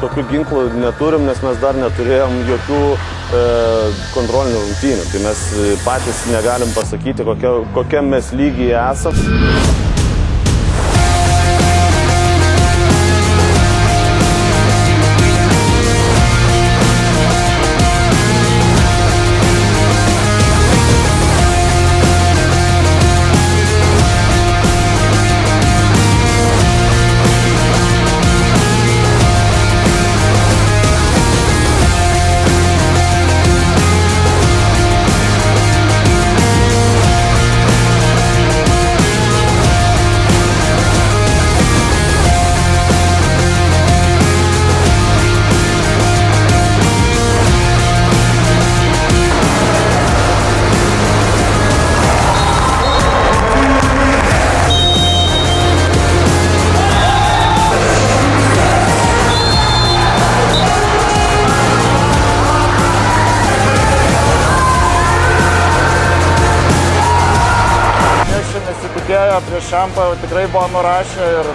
tokių ginklų neturim, nes mes dar neturėjom jokių kontrolinių rungtynių. Tai mes patys negalim pasakyti, kokiam mes lygyje esam. Prieš Šampą tikrai buvo nurašę ir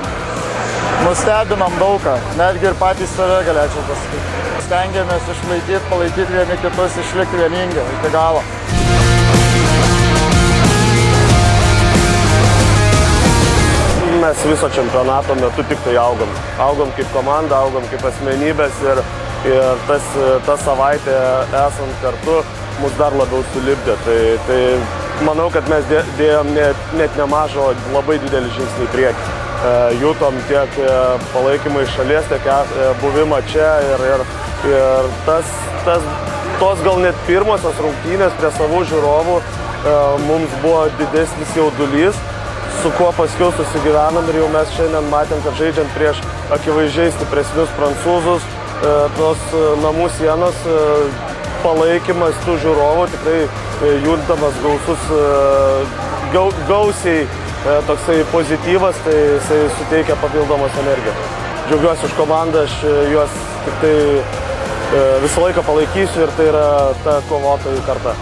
nustebinom daugą, netgi ir patys save galėčiau pasakyti. Stengiamės išlaikyti, palaikyti vieni kitus, išlikti vieningi iki galo. Mes viso čempionato metu tik tai augam. Augam kaip komanda, augam kaip asmenybės ir ta savaitė esant kartu mus dar labiau sulipdė. Tai manau, kad mes dėjom net nemažo, labai didelį žingsnį į priekį. Jūtom tiek palaikymą iš šalies, tiek buvimą čia ir tos gal net pirmosios rungtynės prie savų žiūrovų mums buvo didesnis jaudulys, su kuo paskiau susigyvenom ir jau mes šiandien matėm, kad žaidžiant prieš akivaizdžiai stipresnius prancūzus, tos namų sienos palaikymas tų žiūrovų tikrai juntamas gausiai toksai pozityvas, tai jisai suteikia papildomos energijos. Džiaugiuosi už komandą, aš juos tik tai visą laiką palaikysiu ir tai yra ta kovotojų karta.